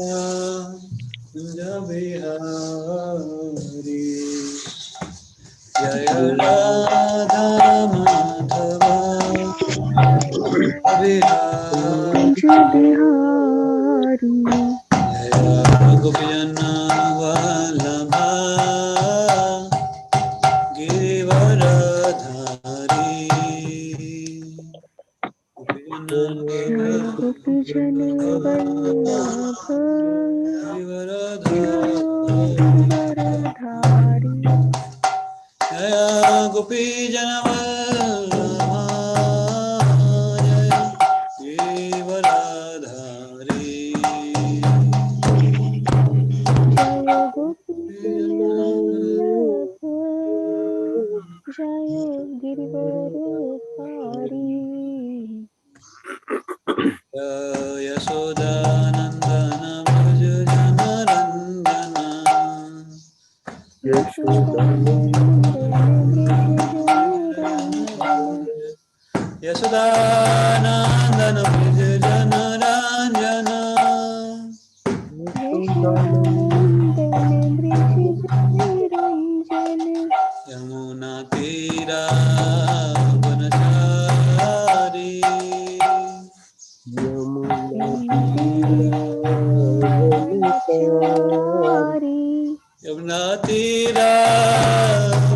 कुंज बिहारी जय राधा माधव बिहारी जय गोपीजन वल्लभा गिरिवरधारी गोपीजन वल्लभ गिरिवरधारी जय गोपीजन वल्लभा जय गिरिवरधारी जय गोपीजन वल्लभ जय गिरिवरधारी यशोदानंदन भज जनरंजन यशोदानंदन भज जनरंजन यमुना तीरा वनचारी यमुना तीरा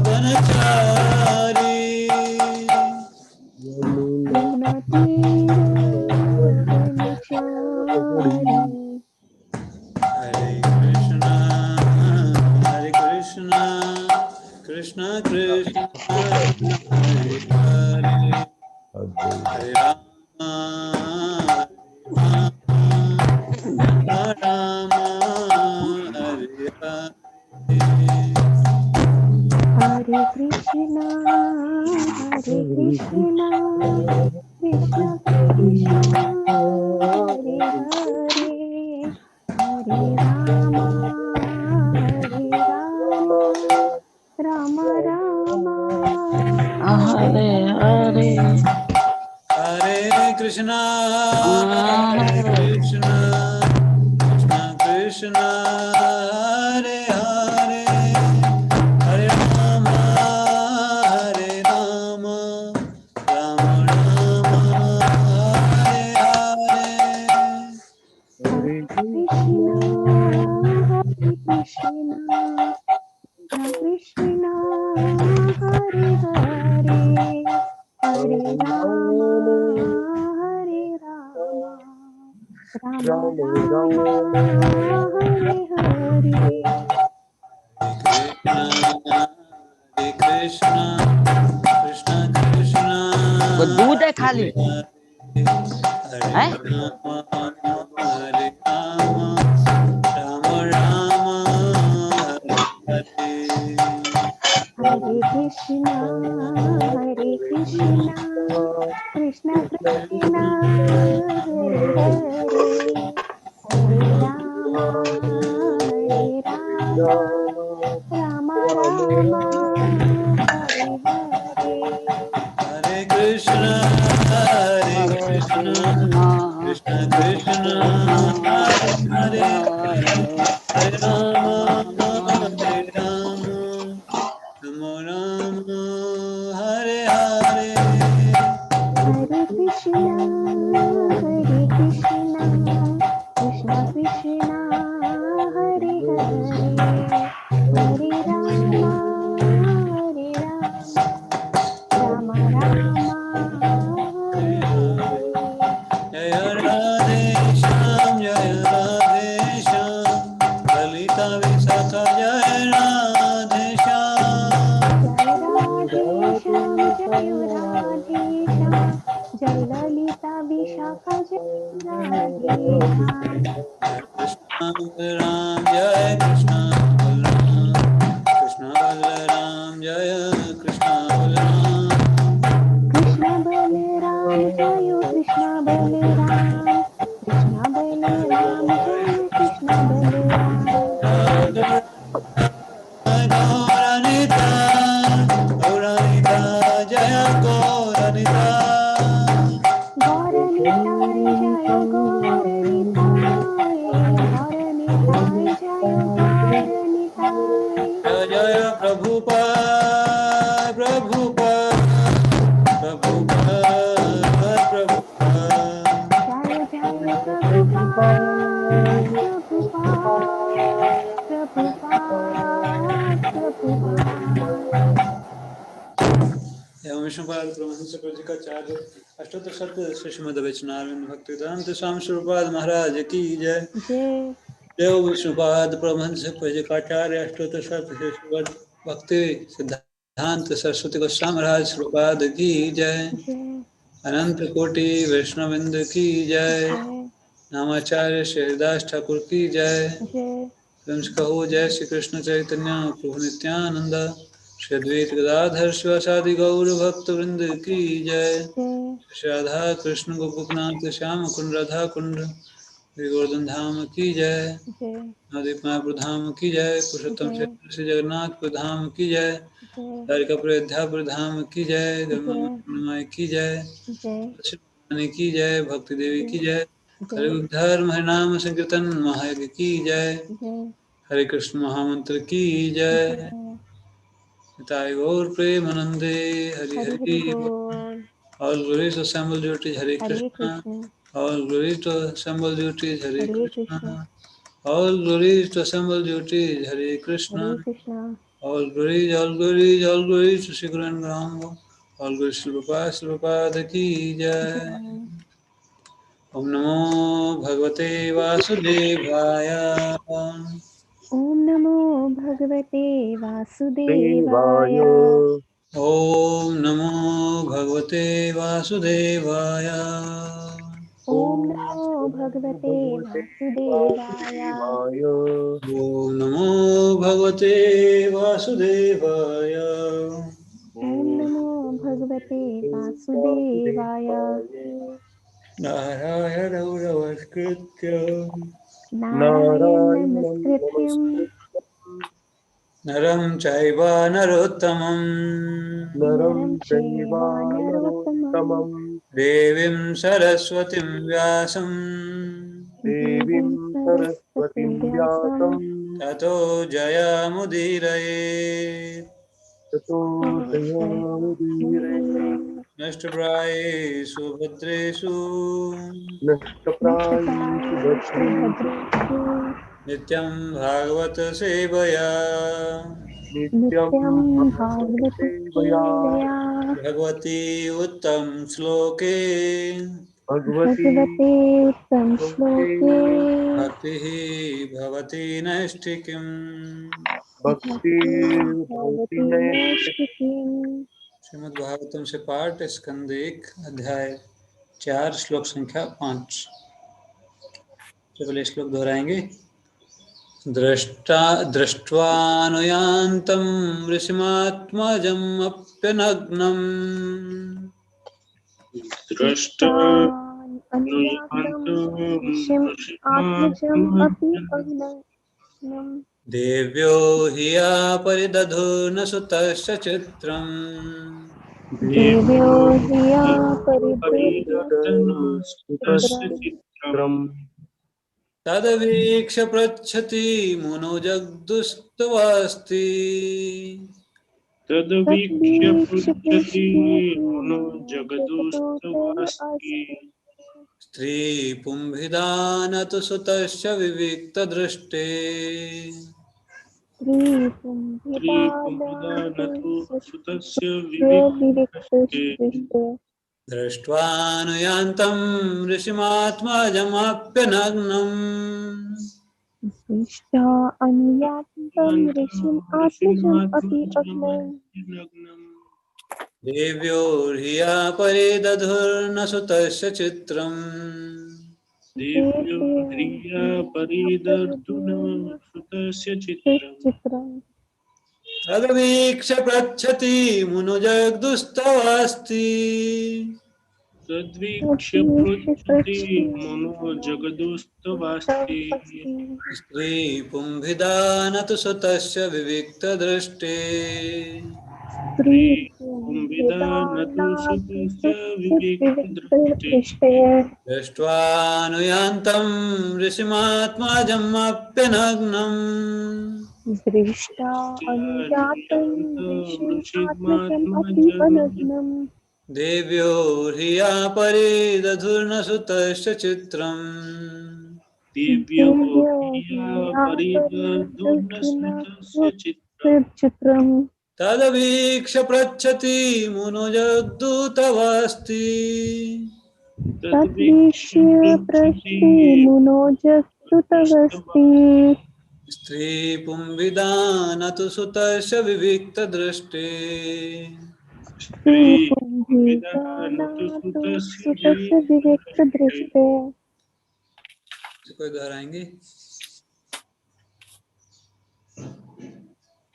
वनचारी हरे Krishna Krishna Krishna Hare Hare Hare Ram Ram Hare Hare Hare Krishna, Hare Krishna, Krishna Krishna, Hare Hare, Hare Rama, Hare Rama, Rama Rama, Hare Hare. Hare Krishna, Hare Krishna, Krishna Krishna, Hare Hare, Hare Rama, Hare Rama, Rama Rama, Hare Hare. Hare Krishna, Hare Krishna, Krishna Hare Hare, Hare Rama, Hare Rama, Rama Rama, Hare Hare. Hare Krishna, Krishna Krishna, वो दूध है खाली Hare है Rama, Hare Rama, Rama Rama, Hare Hare. Hare Krishna, Hare Krishna, Krishna Krishna, Hare Hare, Hare Rama, Hare Rama, Rama Rama, Hare Hare. Hare Krishna, Hare Krishna, Krishna Krishna, Hare Hare, Hare Rama, Hare Rama, Rama Rama, Hare Hare. Hare Krishna, Hare Krishna, Krishna Krishna, Hare Hare, Hare Rama, Hare Rama, Rama Rama, Hare Hare. Jaya Radhe Shyam, Jaya Radhe Shyam, Lalita Visakha, Jaya Radhe Shyam. Jai Radhe Shyam, Jai Radhe Shyam, Jai Lalita Vishakha, Jai Radhe Shyam. Krishna Balaram, Jaya Krishna Balaram, Krishna Balaram, Jaya Krishna Balaram. Krishna Balaram, Jayo Krishna Balaram, Krishna Balaram, Jayo Krishna Balaram. Gauranita, Gauranita, Jaya Gauranita. Gauranita, Jayo Gauranita, जय जय गौर निताय जय जय प्रभुपाद प्रभुपाद प्रभुपाद प्रभुपाद जय जय प्रभुपाद प्रभुपाद प्रभुपाद प्रभुपाद एवं विष्णुपाद परमहंस प्रभुपादाचार्य अष्टोत्तर शतक श्री श्रीमद् वैष्णव भक्तिवेदांत स्वामी श्रीपाद महाराज की जय। जय देव विष्णुपाद परमहंस प्रभुपादाचार्य अष्टोत्तर शतक श्री श्रीमद् भक्ति सिद्धांत सरस्वती गोस्वामी महाराज श्रीपाद की जय। जय अनंत कोटि वैष्णविंद की जय। नामाचार्य श्रीदास ठाकुर की जय। जय कहो जय श्री कृष्ण चैतन्य प्रभु नित्यानंद श्री अद्वैत गदाधर शिवासादि गौर भक्त वृंद की जय। श्री राधा कृष्ण गोपनाथ श्याम कुंड राधा कुंड श्री गोवर्धन धाम की जय। नवदीप मायापुर धाम की जय। पुरुषोत्तम श्री जगन्नाथ धाम की जय। द्वारिकापुर अयोध्यापुर धाम की जय। गंगा की जय। लक्ष्मी की जय। भक्ति देवी की जय। कलयुग धर्म हरिनाम संकीर्तन महायज्ञ की जय। हरे कृष्ण महामंत्र की जय। Nitai Gaur Premanande Hari Hari. All glories to assembled deities Hare Krishna. All glories to assembled deities Hare Krishna. All glories to assembled deities Hare Krishna. All glories, all glories, all glories to Shri Guru and Gauranga. All glories to Prabhupada ki jai. Om Namo Bhagavate Vasudevaya. Om Namo Bhagavate Vasudevaya. Om Namo Bhagavate Vasudevaya. Om Namo Bhagavate Vasudevaya. Om Namo Bhagavate Vasudevaya. Om Namo Bhagavate Vasudevaya. Narayana Namaskritya Narayana Namaskrityam Naram Chaiva Narottamam Naram Chaiva Narottamam Devim Saraswatim Vyasam Devim Saraswatim Vyasam Tato Jayamudiraye Nashtaprayesu Bhadresu Nityam Bhagavata Sevaya Nityam Bhagavata Sevaya Bhagavati Uttam Shloke Bhagavate Uttam Shloke Bhaktihi Bhavati Nashtikim Bhakti Bhavati Nashtikim Shrimad Bhagavatam से पाठ स्कंद 1 अध्याय 4 श्लोक संख्या 5। पहले श्लोक दोहराएंगे। दृष्ट्वानुयान्तं ऋषिमात्मजम् अप्यनग्नम् देव्यो हि या परिदधुर्न सुतस्य चित्रम् देव्यो धिया परिदधुर्न तदवीक्ष्य पृच्छति मुनो जगदुस्तवास्ति तदवीक्ष्य पृच्छति मुनो जगदुस्तवास्ति स्त्री पुंभिदानतु सुतस्य विविक्तदृष्टे स्त्रीपुंभिदानतु सुतस्य विविक्तदृष्टे दृष्ट्वानुयान्तं ऋषिमात्मजमप्यनग्नम् दृष्ट्वा अनुयातं ऋषिम् आत्मजम् अपि अग्नम् देव्यो ह्रिया परिदधुर्न सुतस्य चित्रम् देव्यो ह्रिया परिदधुर्न सुतस्य चित्रम् तदवीक्ष्य पृच्छति मुनो जगदुस्तवास्ति तद्वीक्ष्य पृच्छति मुनो जगदुस्तवास्ति स्त्री पुंभिदानतु सुतस्य विविक्तदृष्टे स्त्री पुंविदानतु सुतस्य विविक्तदृष्टे दृष्ट्वानुयान्तं ऋषिमात्मजमप्यनग्नम् दृष्टा अनुयातं ऋषिमात्मजम् अतीव नग्नम् देव्यो ह्रिया परिदधुर्न सुतस्य चित्रम् दिव्यो दिव्यो ह्रिया परिदधुर्नसुतस्य चित्रम् चित्रम् तदवीक्ष्य पृच्छति मुनुजदूतवस्ति तद्वीक्ष्य प्रस्ति मुनोजस्तुतवस्ति स्त्रीपुंविदानतु सुतस्य विविक्तदृष्टे स्त्रीपुंविदानतु सुतस्य सुतस्य विविक्तदृष्टे। कोई दोहराएंगे?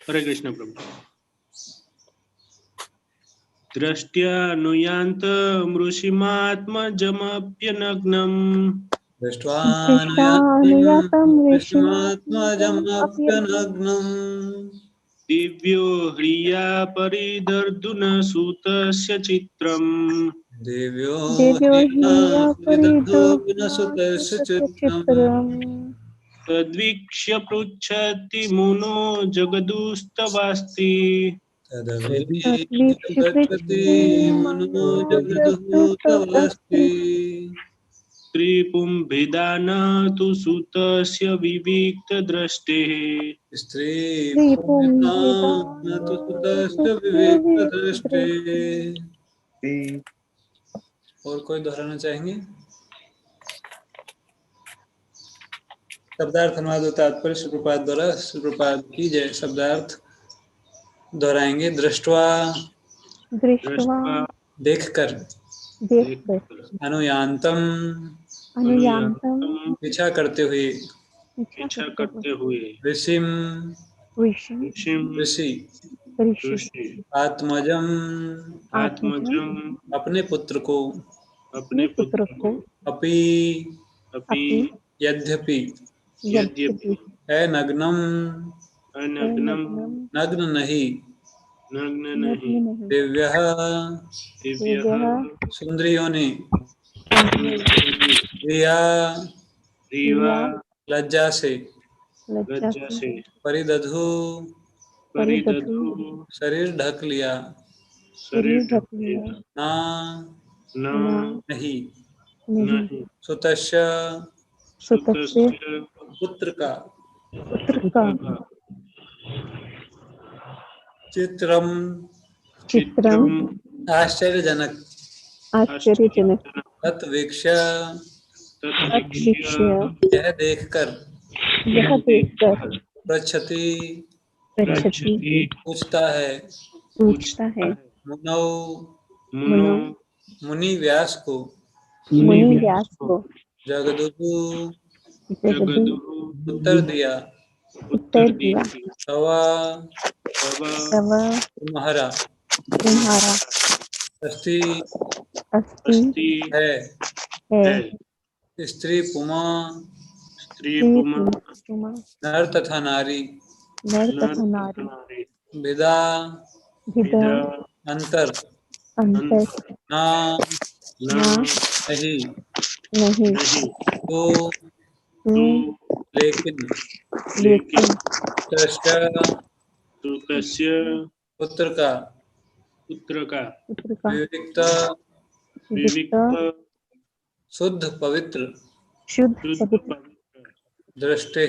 हरे कृष्ण प्रभु। दृष्ट्यानुयान्तमृषिमात्मजमप्यनग्नम् दृष्टानुयातं ऋषिमात्मजमप्यनग्नम् दिव्यो ह्रिया परिदर्दुनसुतस्य चित्रम् देव्यो ह्रिया परिदधुर्नसुतस्य चित्रम् चित्रम् तद्वीक्ष्य पृच्छति मुनो जगदुस्तवास्ति तदवीक्ष्य पृच्छति मुनो जगदूतवस्ति स्त्रीपुंभिदानतु सुतस्य विविक्तदृष्टेः स्त्रीपुंविदानतु सुतस्य विविक्तदृष्टे। और कोई दोहराना चाहेंगे? शब्दार्थ अनुवाद तात्पर्य श्री प्रपाद द्वारा। श्री प्रपाद की जय। शब्दार्थ दोहराएंगे। दृष्टवा देखकर, अनुयान्तम पीछा करते हुए, ऋषिम ऋषि, आत्मजम अपने पुत्र को, अपि यद्यपि, नग्नम नग्न नहीं, दिव्यः सुंदरियों ने, रिया लज्जा से, परिदधु शरीर ढक लिया, ना नहीं, सुतस्य पुत्र का, चित्रम आश्चर्यजनक, तत्वीक्ष्य यह देखकर, पृच्छति पूछता है, मुनौ मुनि व्यास को, जगदुः उत्तर दिया, तवा तुम्हारा अस्ति है, स्त्री पुमा नर तथा नारी, विदा अंतर, ना नहीं, तो लेकिन, पुत्र का, विविक्त शुद्ध पवित्र, दृष्टे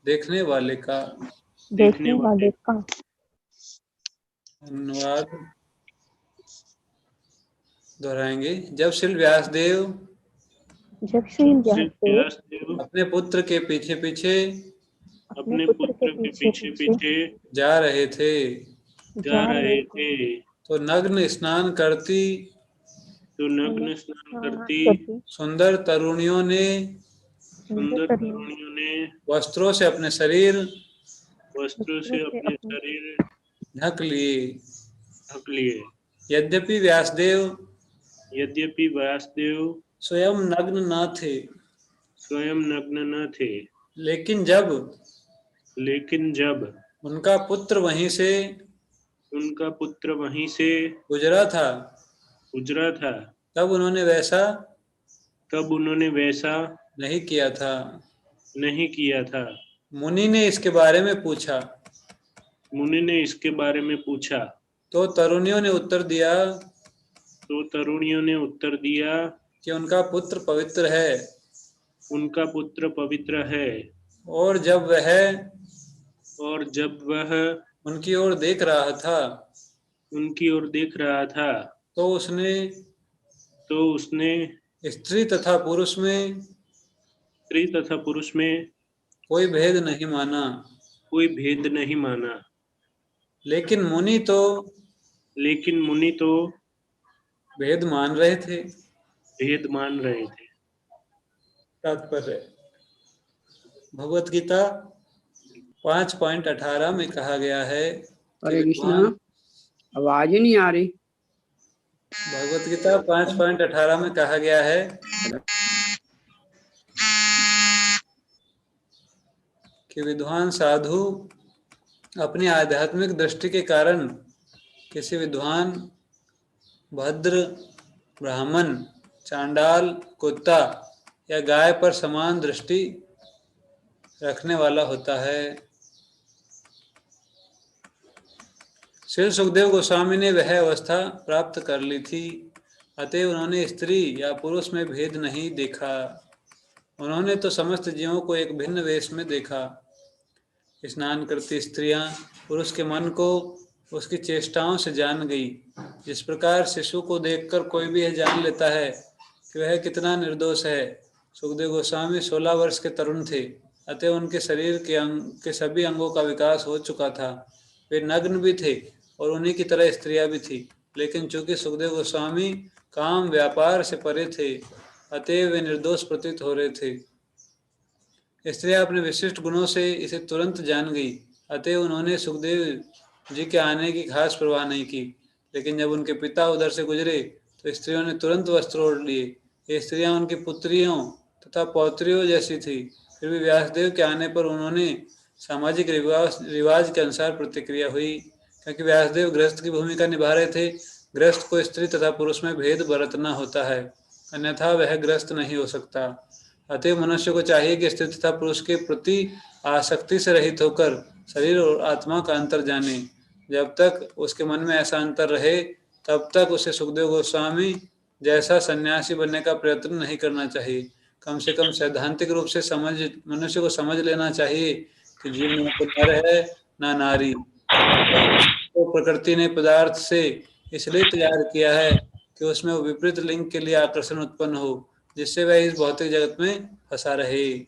देखने वाले का। धन्यवाद। दोहराएंगे। जब श्री व्यासदेव अपने पुत्र के पीछे पीछे जा रहे थे तो नग्न स्नान करती सुंदर तरुणियों ने वस्त्रों से अपने शरीर ढक लिए। यद्यपि व्यासदेव स्वयं नग्न न थे, लेकिन जब उनका पुत्र वहीं से गुजरा था, तब उन्होंने वैसा नहीं किया था। मुनि ने इसके बारे में पूछा, तो तरुणियों ने उत्तर दिया कि उनका पुत्र पवित्र है, और जब वह उनकी ओर देख रहा था तो उसने स्त्री तथा पुरुष में कोई भेद नहीं माना। लेकिन मुनि तो भेद मान रहे थे। तात्पर्य, भगवत गीता 5.18 में कहा गया है कि हरे कृष्णा, आवाज ही नहीं आ रही। भगवत गीता 5.18 में कहा गया है कि विद्वान साधु अपनी आध्यात्मिक दृष्टि के कारण किसी विद्वान, भद्र, ब्राह्मण, चांडाल, कुत्ता या गाय पर समान दृष्टि रखने वाला होता है। श्री सुखदेव गोस्वामी ने वह अवस्था प्राप्त कर ली थी, अतः उन्होंने स्त्री या पुरुष में भेद नहीं देखा। उन्होंने तो समस्त जीवों को एक भिन्न वेश में देखा। स्नान करती स्त्रियां पुरुष के मन को उसकी चेष्टाओं से जान गई। जिस प्रकार शिशु को देखकर कोई भी यह जान लेता है कि वह कितना निर्दोष है। सुखदेव गोस्वामी 16 वर्ष के तरुण थे, अतः उनके शरीर के सभी अंगों का विकास हो चुका था। वे नग्न भी थे और उन्हीं की तरह स्त्रियां भी थी, लेकिन चूंकि सुखदेव गोस्वामी काम व्यापार से परे थे, अतः वे निर्दोष प्रतीत हो रहे थे। स्त्रियां अपने विशिष्ट गुणों से इसे तुरंत जान गई, अतः उन्होंने सुखदेव जी के आने की खास परवाह नहीं की। लेकिन जब उनके पिता उधर से गुजरे तो स्त्रियों ने तुरंत वस्त्र ओढ़ लिए। ये स्त्रियां उनकी पुत्रियों तथा पौत्रियों जैसी थी। फिर भी व्यासदेव के आने पर उन्होंने सामाजिक रिवाज के अनुसार प्रतिक्रिया हुई, क्योंकि व्यासदेव गृहस्थ की भूमिका निभा रहे थे। गृहस्थ को स्त्री तथा पुरुष में भेद बरतना होता है, अन्यथा वह गृहस्थ नहीं हो सकता। अतः मनुष्य को चाहिए कि स्त्री तथा पुरुष के प्रति आसक्ति से रहित होकर शरीर और आत्मा का अंतर जाने। जब तक उसके मन में ऐसा अंतर रहे, तब तक उसे सुखदेव गोस्वामी जैसा सन्यासी बनने का प्रयत्न नहीं करना चाहिए। कम से कम सैद्धांतिक रूप से मनुष्य को समझ लेना चाहिए कि जीव में नर है न नारी। तो प्रकृति ने पदार्थ से इसलिए तैयार किया है कि उसमें वो विपरीत लिंग के लिए आकर्षण उत्पन्न हो, जिससे वह इस भौतिक जगत में फंसा रहे।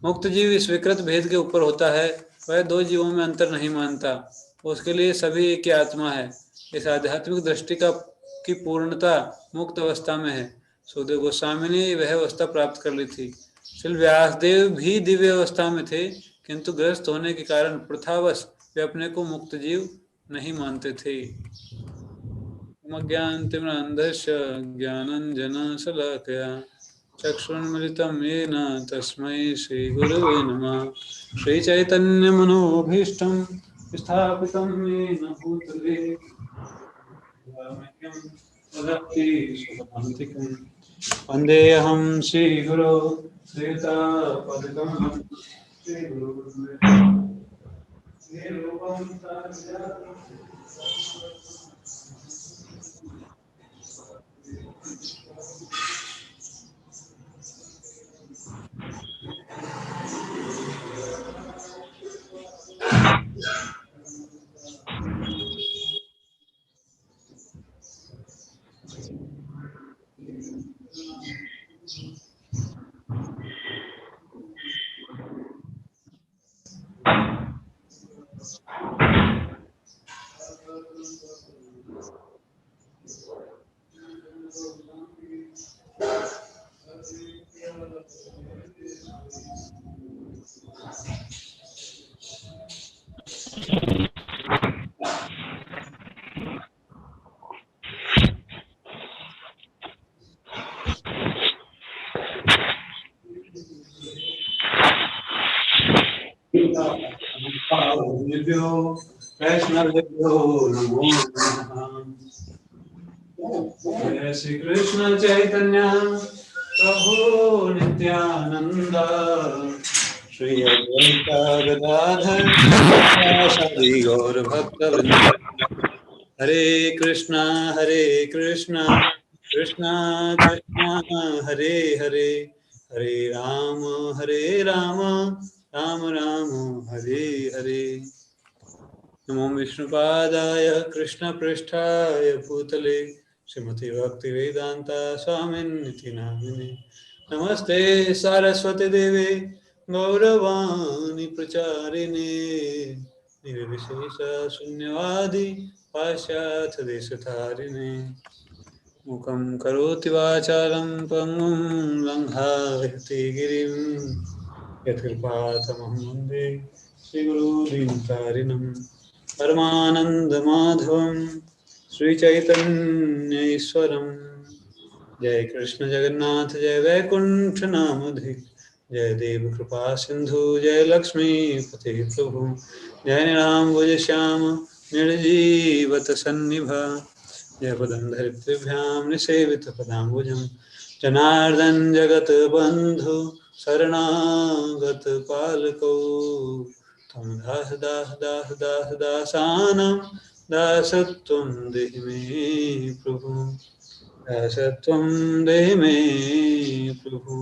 मुक्त जीव इस विकृत भेद के ऊपर होता है। वह दो जीवों में अंतर नहीं मानता, उसके लिए सभी एक ही आत्मा है। इस आध्यात्मिक दृष्टि की पूर्णता मुक्त अवस्था में है। सुखदेव गोस्वामी ने वह अवस्था प्राप्त कर ली थी। श्री व्यासदेव भी दिव्य अवस्था में थे, किंतु ग्रस्त होने के कारण प्रथावश वे अपने को मुक्त जीव नहीं मानते थे। ज्ञानतिमिरान्धस्य ज्ञानाञ्जनशलाकया चक्षुरुन्मिलितं येन तस्मै श्रीगुरवे नमः। श्रीचैतन्यमनोभीष्टं स्थापितं येन भूतले वन्देऽहं श्रीगुरो श्रीयुतापदकमलं पावनेभ्यो वैष्णवेभ्यो नमो नमः। जय श्री कृष्ण चैतन्य प्रभु नित्यानंद श्री अद्वैत गदाधर श्रीवासादि गौर भक्तवृंद। हरे कृष्णा कृष्णा कृष्णा हरे हरे, हरे राम राम राम हरे हरे। नमो विष्णुपादाय कृष्ण पृष्ठाय भूतले श्रीमती भक्ति वेदांता स्वामिन्निति नामिने। नमस्ते सरस्वती देवे गौरवाणी प्रचारिणे निर्विशेष शून्यवादी पाश्चात्य देशधारिणे। मुखं करोति वाचालं पंगुं लंघयति गिरिं यत्कृपातमहं वन्दे श्रीगुरुदीनतारिणं परमानन्दमाधवं श्रीचैतन्यईश्वरं। जय कृष्ण जगन्नाथ जय वैकुंठ नामधि जय देव कृपा सिंधु जय लक्ष्मीपति प्रभु जय निरांबुज श्याम निर्जीवत सन्निभा जय पदंधरित्रिभ्यां निसेवित पदाम्बुजं जनार्दन जगत बंधु शरणागत पालको तम दास दास दास दास दासानां दासत्वं देहि मे प्रभु, दासत्वं देहि मे प्रभु।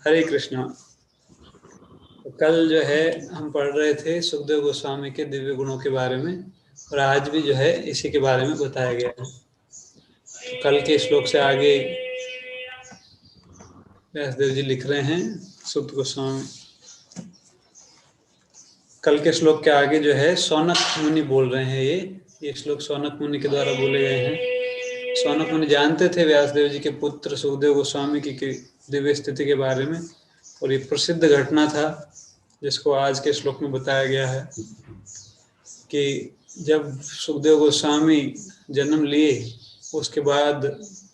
हरे कृष्णा। तो कल जो है हम पढ़ रहे थे सुखदेव गोस्वामी के दिव्य गुणों के बारे में, और आज भी जो है इसी के बारे में बताया गया है। तो कल के श्लोक से आगे व्यासदेव जी लिख रहे हैं, सुत गोस्वामी कल के श्लोक के आगे जो है सौनक मुनि बोल रहे हैं। ये श्लोक सौनक मुनि के द्वारा बोले गए हैं। सौनक मुनि जानते थे व्यासदेव जी के पुत्र सुखदेव गोस्वामी की दिव्य स्थिति के बारे में, और ये प्रसिद्ध घटना था जिसको आज के श्लोक में बताया गया है कि जब सुखदेव गोस्वामी जन्म लिए उसके बाद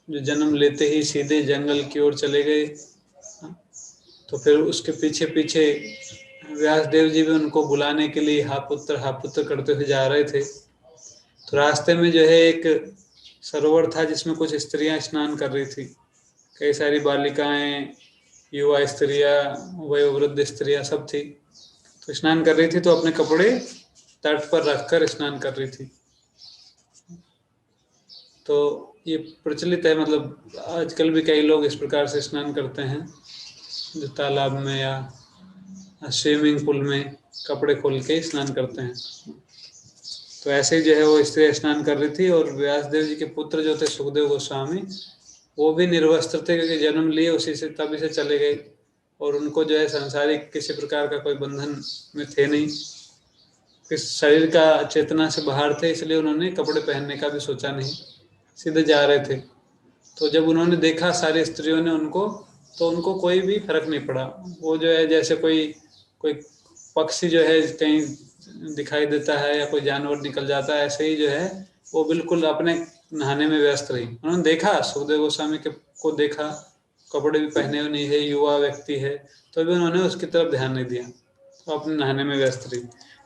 जो जन्म लेते ही सीधे जंगल की ओर चले गए, तो फिर उसके पीछे पीछे व्यासदेव जी भी उनको बुलाने के लिए हा पुत्र करते हुए जा रहे थे। तो रास्ते में जो है एक सरोवर था जिसमें कुछ स्त्रियां स्नान कर रही थी। कई सारी बालिकाएं, युवा स्त्रियां, वयोवृद्ध स्त्रियां सब थी। तो स्नान कर रही थी तो अपने कपड़े तट पर रखकर स्नान कर रही थी। तो ये प्रचलित है, मतलब आजकल भी कई लोग इस प्रकार से स्नान करते हैं, जो तालाब में या स्विमिंग पूल में कपड़े खोल के स्नान करते हैं। तो ऐसे ही जो है वो स्त्री स्नान कर रही थी, और व्यासदेव जी के पुत्र जो थे सुखदेव गोस्वामी वो भी निर्वस्त्र थे, क्योंकि जन्म लिए उसी से तभी से चले गए, और उनको जो है सांसारिक किसी प्रकार का कोई बंधन में थे नहीं, किस शरीर का चेतना से बाहर थे, इसलिए उन्होंने कपड़े पहनने का भी सोचा नहीं, सीधे जा रहे थे। तो जब उन्होंने देखा सारी स्त्रियों ने उनको, तो उनको कोई भी फर्क नहीं पड़ा। वो जो है जैसे कोई पक्षी जो है कहीं दिखाई देता है या कोई जानवर निकल जाता है, ऐसे ही जो है वो बिल्कुल अपने नहाने में व्यस्त रही। उन्होंने देखा सुखदेव गोस्वामी को देखा, कपड़े भी पहने हुए नहीं है, युवा व्यक्ति है, तो भी उन्होंने उसकी तरफ ध्यान नहीं दिया, तो अपने नहाने में व्यस्त रही।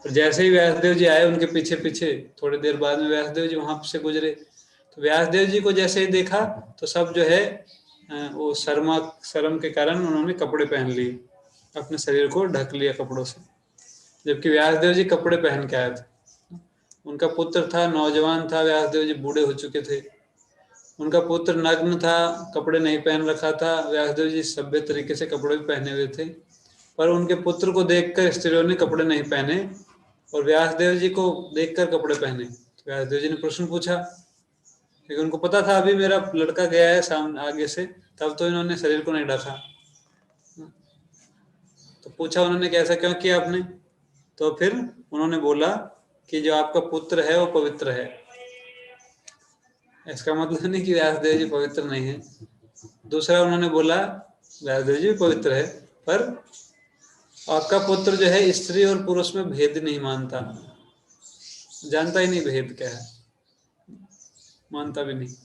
और जैसे ही व्यासदेव जी आए उनके पीछे पीछे, थोड़ी देर बाद में व्यासदेव जी वहां से गुजरे, तो व्यासदेव जी को जैसे ही देखा तो सब जो है वो शर्म के कारण उन्होंने कपड़े पहन लिए, अपने शरीर को ढक लिया कपड़ों से, जबकि व्यासदेव जी कपड़े पहन के आए थे। उनका पुत्र था, नौजवान था, व्यासदेव जी बूढ़े हो चुके थे। उनका पुत्र नग्न था, कपड़े नहीं पहन रखा था, व्यासदेव जी सभ्य तरीके से कपड़े भी पहने हुए थे, पर उनके पुत्र को देखकर स्त्रियों ने कपड़े नहीं पहने और व्यासदेव जी को देखकर कपड़े पहने। तो व्यासदेव जी ने प्रश्न पूछा, लेकिन उनको पता था अभी मेरा लड़का गया है सामने आगे से, तब तो इन्होंने शरीर को नहीं ढका। तो पूछा उन्होंने कैसा क्यों किया आपने? तो फिर उन्होंने बोला कि जो आपका पुत्र है वो पवित्र है। इसका मतलब नहीं कि व्यासदेव जी पवित्र नहीं है। दूसरा उन्होंने बोला व्यासदेव जी भी पवित्र है, पर आपका पुत्र जो है स्त्री और पुरुष में भेद नहीं मानता, जानता ही नहीं भेद क्या है, मानता भी नहीं,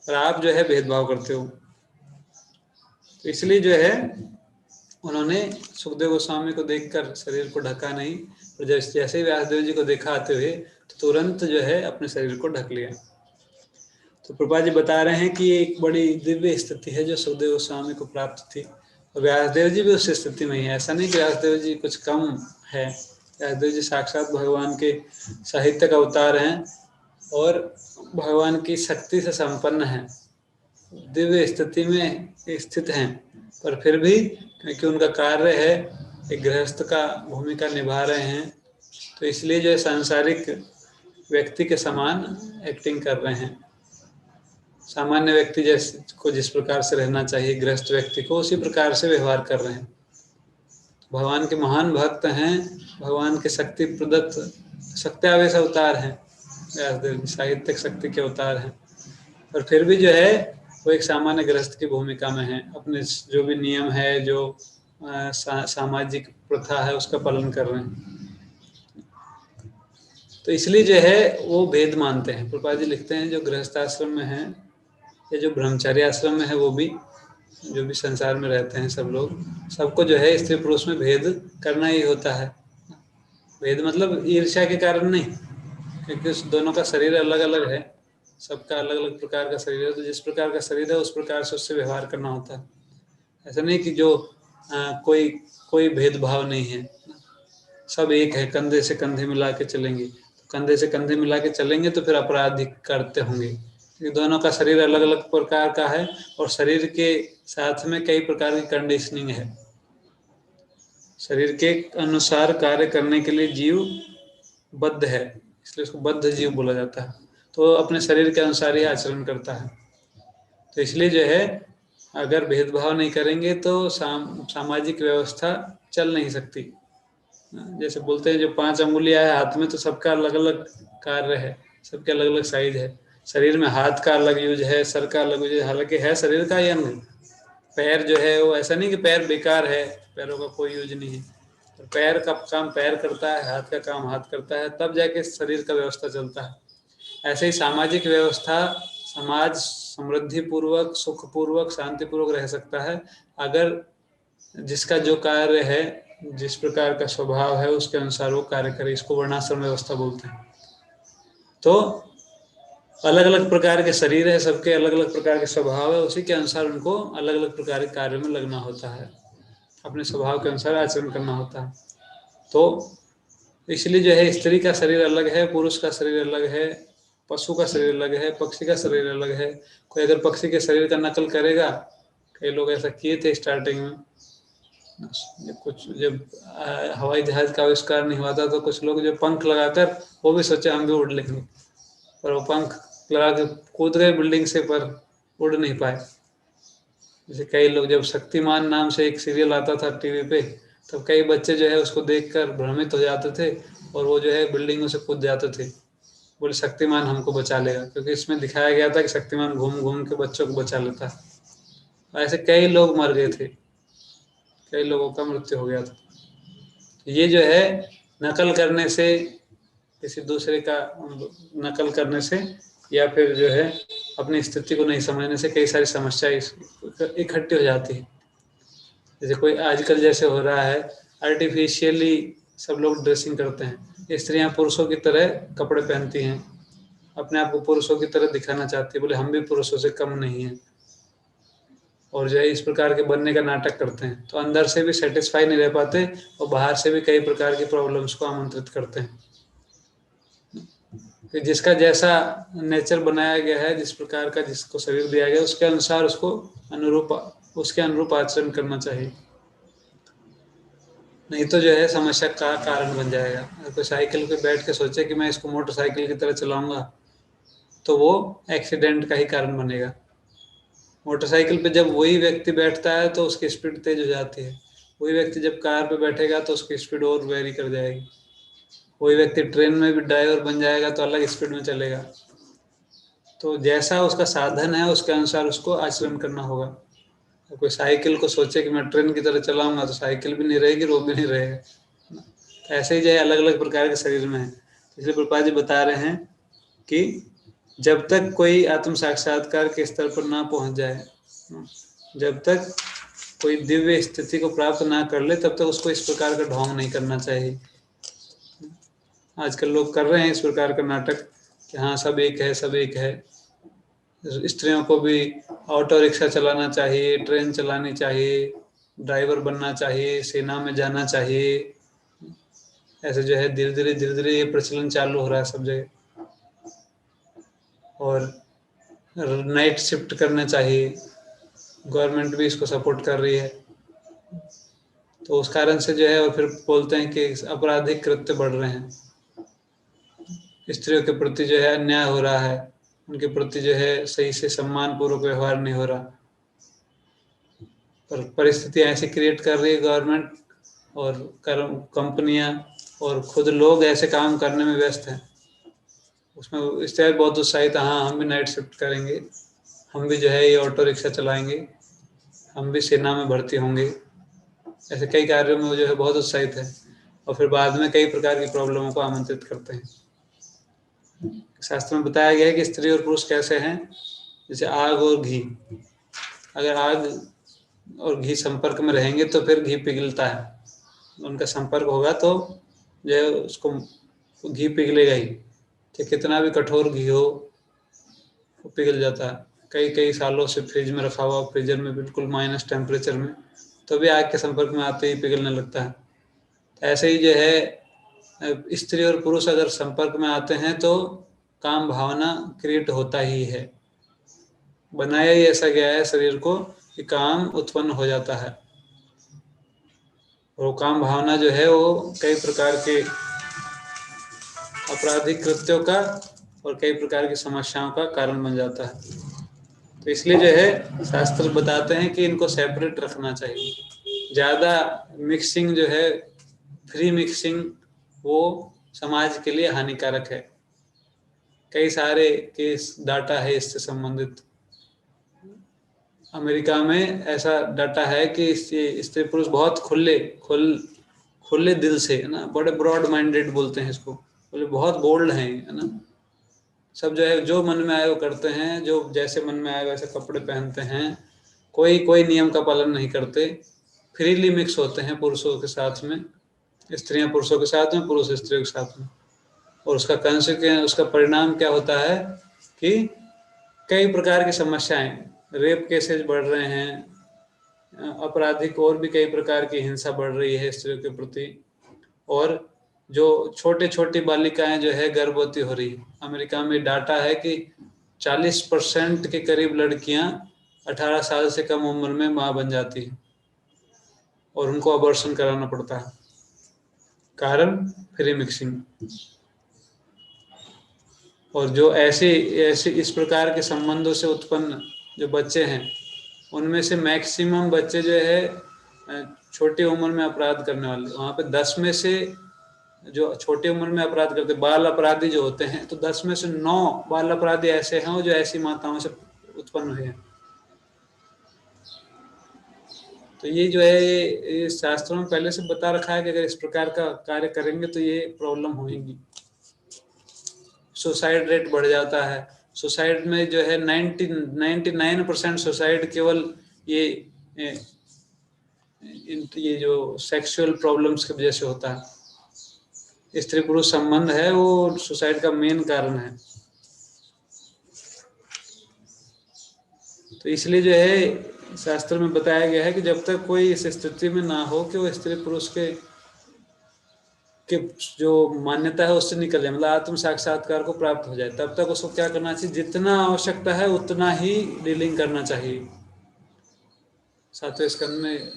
और आप जो है भेदभाव करते हो। तो इसलिए जो है उन्होंने सुखदेव गोस्वामी को देखकर शरीर को ढका नहीं, और जैसे ही व्यासदेव जी को देखा आते हुए तो तुरंत जो है अपने शरीर को ढक लिया। तो प्रभुपाद जी बता रहे हैं कि ये एक बड़ी दिव्य स्थिति है जो सुखदेव गोस्वामी को प्राप्त थी, और व्यासदेव जी भी उस स्थिति में ही है। ऐसा नहीं कि व्यासदेव जी कुछ कम है, व्यासदेव जी साक्षात भगवान के साहित्य का अवतार हैं और भगवान की शक्ति से संपन्न है, दिव्य स्थिति में स्थित हैं, पर फिर भी क्योंकि उनका कार्य है एक गृहस्थ का भूमिका निभा रहे हैं, तो इसलिए जो है सांसारिक व्यक्ति के समान एक्टिंग कर रहे हैं। सामान्य व्यक्ति जैसे को जिस प्रकार से रहना चाहिए गृहस्थ व्यक्ति को, उसी प्रकार से व्यवहार कर रहे हैं। भगवान के महान भक्त हैं, भगवान के शक्ति प्रदत्त सत्यावेश अवतार हैं, व्यासदेव साहित्यिक शक्ति के अवतार हैं, पर फिर भी जो है वो एक सामान्य गृहस्थ की भूमिका में है। अपने जो भी नियम है, जो सामाजिक प्रथा है, उसका पालन कर रहे हैं। तो इसलिए जो है वो भेद मानते हैं। प्रभुपाद जी लिखते हैं जो गृहस्थ आश्रम में है या जो ब्रह्मचारी आश्रम में है, वो भी जो भी संसार में रहते हैं सब लोग, सबको जो है स्त्री पुरुष में भेद करना ही होता है। भेद मतलब ईर्ष्या के कारण नहीं, क्योंकि उस दोनों का शरीर अलग अलग है, सबका अलग अलग प्रकार का शरीर है, तो जिस प्रकार का शरीर है उस प्रकार से उससे व्यवहार करना होता है। ऐसा नहीं कि जो कोई भेदभाव नहीं है, सब एक है, कंधे से कंधे मिला के चलेंगे। तो कंधे से कंधे मिला के चलेंगे तो फिर अपराध करते होंगे, क्योंकि दोनों का शरीर अलग अलग प्रकार का है और शरीर के साथ में कई प्रकार की कंडीशनिंग है। शरीर के अनुसार कार्य करने के लिए जीव बद्ध है, इसलिए उसको बद्ध जीव बोला जाता है। तो अपने शरीर के अनुसार ही आचरण करता है। तो इसलिए जो है अगर भेदभाव नहीं करेंगे तो सामाजिक व्यवस्था चल नहीं सकती। जैसे बोलते हैं जो 5 अंगुलियां है हाथ में, तो सबका अलग अलग कार्य है, सबके अलग अलग साइज है। शरीर में हाथ का अलग यूज है, सर का अलग यूज है, हालांकि है शरीर का ही अंग। पैर जो है वो ऐसा नहीं कि पैर बेकार है, पैरों का कोई यूज नहीं है, तो पैर का काम पैर करता है, हाथ का काम हाथ करता है, तब जाके शरीर का व्यवस्था चलता है। ऐसे ही सामाजिक व्यवस्था, समाज समृद्धि पूर्वक, सुख पूर्वक, शांति पूर्वक रह सकता है अगर जिसका जो कार्य है, जिस प्रकार का स्वभाव है, उसके अनुसार वो कार्य करे। इसको वर्णाश्रम व्यवस्था बोलते हैं। तो अलग अलग प्रकार के शरीर है, सबके अलग अलग प्रकार के स्वभाव है, उसी के अनुसार उनको अलग अलग प्रकार के कार्य में लगना होता है, अपने स्वभाव के अनुसार आचरण करना होता है। तो इसलिए जो है स्त्री का शरीर अलग है, पुरुष का शरीर अलग है, पशु का शरीर अलग है, पक्षी का शरीर अलग है। कोई अगर पक्षी के शरीर का नकल करेगा, कई लोग ऐसा किए थे स्टार्टिंग में, कुछ जब हवाई जहाज का आविष्कार नहीं हुआ था तो कुछ लोग जो पंख लगाकर वो भी सोचे हम भी उड़ लेंगे, पर वो पंख लगा के कूद गए बिल्डिंग से, पर उड़ नहीं पाए। जैसे कई लोग, जब शक्तिमान नाम से एक सीरियल आता था टीवी पे, तब कई बच्चे जो है उसको देखकर भ्रमित हो जाते थे और वो जो है बिल्डिंगों से कूद जाते थे, बोले शक्तिमान हमको बचा लेगा, क्योंकि इसमें दिखाया गया था कि शक्तिमान घूम घूम के बच्चों को बचा लेता है। ऐसे कई लोग मर गए थे, कई लोगों का मृत्यु हो गया था। ये जो है नकल करने से, किसी दूसरे का नकल करने से, या फिर जो है अपनी स्थिति को नहीं समझने से कई सारी समस्याएं इकट्ठी हो जाती है। जैसे कोई आजकल जैसे हो रहा है, आर्टिफिशियली सब लोग ड्रेसिंग करते हैं, स्त्रियां पुरुषों की तरह कपड़े पहनती हैं, अपने आप को पुरुषों की तरह दिखाना चाहती है, बोले हम भी पुरुषों से कम नहीं है, और जो है इस प्रकार के बनने का नाटक करते हैं। तो अंदर से भी सेटिस्फाई नहीं रह पाते और बाहर से भी कई प्रकार की प्रॉब्लम्स को आमंत्रित करते हैं। कि जिसका जैसा नेचर बनाया गया है, जिस प्रकार का जिसको शरीर दिया गया, उसके अनुसार उसके अनुरूप आचरण करना चाहिए, नहीं तो जो है समस्या का कारण बन जाएगा। अगर कोई साइकिल पे बैठ के सोचे कि मैं इसको मोटरसाइकिल की तरह चलाऊंगा, तो वो एक्सीडेंट का ही कारण बनेगा। मोटरसाइकिल पे जब वही व्यक्ति बैठता है तो उसकी स्पीड तेज हो जाती है, वही व्यक्ति जब कार पे बैठेगा तो उसकी स्पीड और वेरी कर जाएगी, वही व्यक्ति ट्रेन में भी ड्राइवर बन जाएगा तो अलग स्पीड में चलेगा। तो जैसा उसका साधन है उसके अनुसार उसको आचरण करना होगा। तो कोई साइकिल को सोचे कि मैं ट्रेन की तरह चलाऊंगा, तो साइकिल भी नहीं रहेगी, रोड भी नहीं रहेगा। तो ऐसे ही जो है अलग अलग प्रकार के शरीर में है। इसलिए प्रभुपाद जी बता रहे हैं कि जब तक कोई आत्म साक्षात्कार के स्तर पर ना पहुंच जाए, जब तक कोई दिव्य स्थिति को प्राप्त ना कर ले तब तक उसको इस प्रकार का ढोंग नहीं करना चाहिए। आजकल लोग कर रहे हैं इस प्रकार का नाटक कि हाँ सब एक है, सब एक है। स्त्रियों को भी ऑटो रिक्शा चलाना चाहिए, ट्रेन चलानी चाहिए, ड्राइवर बनना चाहिए, सेना में जाना चाहिए। ऐसे जो है धीरे धीरे ये प्रचलन चालू हो रहा है सब जगह। और नाइट शिफ्ट करना चाहिए, गवर्नमेंट भी इसको सपोर्ट कर रही है। तो उस कारण से जो है और फिर बोलते हैं कि आपराधिक कृत्य बढ़ रहे हैं, स्त्रियों के प्रति जो है अन्याय हो रहा है, उनके प्रति जो है सही से सम्मान पूर्वक व्यवहार नहीं हो रहा। पर परिस्थितियां ऐसी क्रिएट कर रही है गवर्नमेंट और कंपनियां और खुद लोग ऐसे काम करने में व्यस्त हैं। उसमें इस तरह बहुत उत्साहित, हाँ हम भी नाइट शिफ्ट करेंगे, हम भी जो है ये ऑटो रिक्शा चलाएंगे, हम भी सेना में भर्ती होंगे। ऐसे कई कार्यों में वो जो है बहुत उत्साहित है और फिर बाद में कई प्रकार की प्रॉब्लमों को आमंत्रित करते हैं। शास्त्र में बताया गया है कि स्त्री और पुरुष कैसे हैं, जैसे आग और घी। अगर आग और घी संपर्क में रहेंगे तो फिर घी पिघलता है, उनका संपर्क होगा तो जो है उसको घी पिघलेगा ही। तो कितना भी कठोर घी हो वो पिघल जाता है। कई सालों से फ्रिज में रखा हुआ, फ्रीजर में बिल्कुल माइनस टेम्परेचर में, तो भी आग के संपर्क में आते ही पिघलने लगता है। तो ऐसे ही जो है स्त्री और पुरुष अगर संपर्क में आते हैं तो काम भावना क्रिएट होता ही है। बनाया ही ऐसा गया है शरीर को कि काम उत्पन्न हो जाता है और वो काम भावना जो है वो कई प्रकार के आपराधिक कृत्यों का और कई प्रकार की समस्याओं का कारण बन जाता है। तो इसलिए जो है शास्त्र बताते हैं कि इनको सेपरेट रखना चाहिए। ज़्यादा मिक्सिंग जो है, फ्री मिक्सिंग, वो समाज के लिए हानिकारक है। कई सारे केस डाटा है इससे संबंधित। अमेरिका में ऐसा डाटा है कि स्त्री पुरुष बहुत खुले दिल से, है ना, बड़े ब्रॉड माइंडेड बोलते हैं इसको, बोले बहुत बोल्ड हैं, है ना। सब जो है जो मन में आए वो करते हैं, जो जैसे मन में आए वैसे कपड़े पहनते हैं, कोई नियम का पालन नहीं करते, फ्रीली मिक्स होते हैं पुरुषों के साथ में, स्त्रियां पुरुषों के साथ में, पुरुष स्त्रियों के साथ में। और उसका परिणाम क्या होता है कि कई प्रकार की समस्याएं, रेप केसेस बढ़ रहे हैं, आपराधिक और भी कई प्रकार की हिंसा बढ़ रही है स्त्रियों के प्रति, और जो छोटी बालिकाएं जो है गर्भवती हो रही है। अमेरिका में डाटा है कि 40% के करीब लड़कियां 18 साल से कम उम्र में मां बन जाती है और उनको अबॉर्शन कराना पड़ता है। कारण फ्री मिक्सिंग। और जो ऐसे इस प्रकार के संबंधों से उत्पन्न जो बच्चे हैं, उनमें से मैक्सिमम बच्चे जो है छोटी उम्र में अपराध करने वाले। वहाँ पे 10 में से जो छोटी उम्र में अपराध करते, बाल अपराधी जो होते हैं, तो 10 में से 9 बाल अपराधी ऐसे हैं जो ऐसी माताओं से उत्पन्न हुए हैं। तो ये जो है ये शास्त्रों में पहले से बता रखा है कि अगर इस प्रकार का कार्य करेंगे तो ये प्रॉब्लम होगी। सुसाइड रेट बढ़ जाता है। सुसाइड में जो है 99% सुसाइड केवल ये जो सेक्सुअल प्रॉब्लम्स की वजह से होता है। स्त्री पुरुष संबंध है वो सुसाइड का मेन कारण है। तो इसलिए जो है शास्त्र में बताया गया है कि जब तक कोई इस स्थिति में ना हो कि वो स्त्री पुरुष के जो मान्यता है उससे निकल जाए, मतलब आत्म साक्षात्कार को प्राप्त हो जाए, तब तक उसको क्या करना चाहिए, जितना आवश्यकता है उतना ही डीलिंग करना चाहिए। 7वें स्कंद में